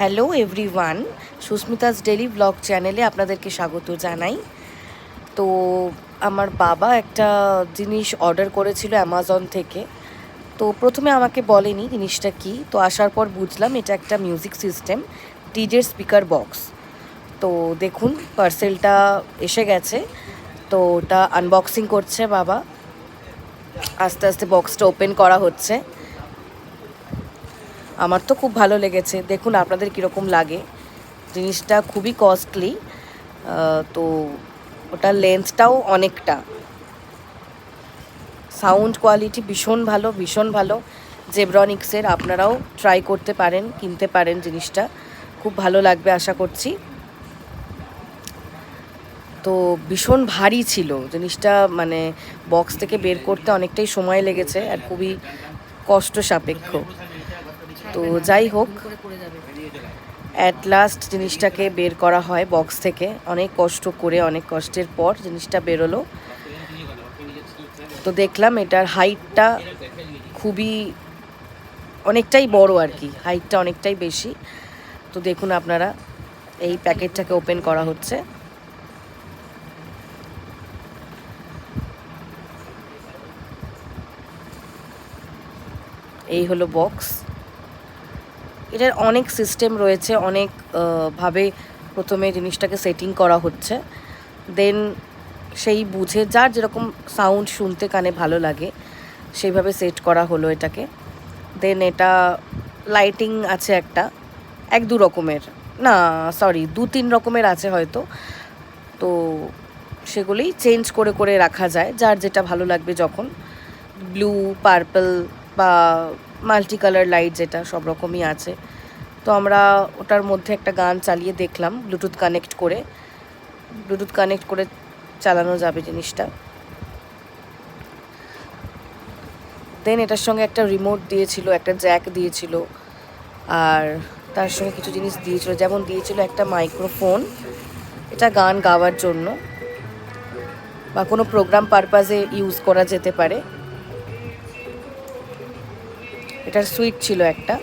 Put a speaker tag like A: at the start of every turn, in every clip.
A: Hello everyone, Susmita's daily blog চ্যানেলে আপনাদেরকে স্বাগত জানাই। তো আমার বাবা একটা জিনিস অর্ডার করেছিল অ্যামাজন থেকে। তো প্রথমে আমাকে বলেনি জিনিসটা কি, তো আসার পর বুঝলাম এটা একটা মিউজিক সিস্টেম, ডিজের স্পিকার বক্স। তো দেখুন পার্সেলটা এসে গেছে, তো ওটা আনবক্সিং করছে বাবা। আস্তে আস্তে বক্সটা ওপেন করা হচ্ছে। আমার তো খুব ভালো লেগেছে, দেখুন আপনাদের কীরকম লাগে। জিনিসটা খুবই কস্টলি, তো ওটার লেন্থটাও অনেকটা। সাউন্ড কোয়ালিটি ভীষণ ভালো, ভীষণ ভালো। জেব্রনিক্সের, আপনারাও ট্রাই করতে পারেন, কিনতে পারেন। জিনিসটা খুব ভালো লাগবে আশা করছি। তো ভীষণ ভারী ছিল জিনিসটা, মানে বক্স থেকে বের করতে অনেকটাই সময় লেগেছে আর খুবই কষ্ট সাপেক্ষ। তো যাই হোক, অ্যাট লাস্ট জিনিসটাকে বের করা হয় বক্স থেকে, অনেক কষ্ট করে, অনেক কষ্টের পর জিনিসটা বেরোলো। তো দেখলাম এটার হাইটটা খুবই অনেকটাই বড় আর কি, হাইটটা অনেকটাই বেশি। তো দেখুন আপনারা, এই প্যাকেটটাকে ওপেন করা হচ্ছে। এই হলো বক্স। এটার অনেক সিস্টেম রয়েছে, অনেক ভাবে প্রথমে জিনিসটাকে সেটিং করা হচ্ছে। দেন সেই বুঝে যার যেরকম সাউন্ড শুনতে কানে ভালো লাগে সেইভাবে সেট করা হলো এটাকে। দেন এটা লাইটিং আছে একটা, এক দু রকমের, না সরি 2-3 রকমের আছে হয়তো। তো সেগুলোই চেঞ্জ করে করে রাখা যায়, যার যেটা ভালো লাগবে যখন। ব্লু, পার্পল বা মাল্টি কালার লাইট, যেটা সব রকমই আছে। তো আমরা ওটার মধ্যে একটা গান চালিয়ে দেখলাম, ব্লুটুথ কানেক্ট করে চালানো যাবে জিনিসটা। দেন এটার সঙ্গে একটা রিমোট দিয়েছিল, একটা জ্যাক দিয়েছিল, আর তার সঙ্গে কিছু জিনিস দিয়েছিল, যেমন দিয়েছিল একটা মাইক্রোফোন, এটা গান গাওয়ার জন্য বা কোনো প্রোগ্রাম পারপাসে ইউজ করা যেতে পারে। এটার সুইচ ছিল একটা।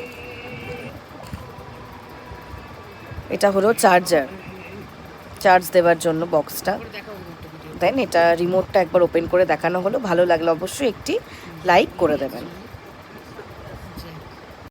A: এটা হলো চার্জ দেওয়ার জন্য বক্সটা। দেন এটা রিমোটটা একবার ওপেন করে দেখানো হলো। ভালো লাগলে অবশ্যই একটি লাইক করে দেবেন।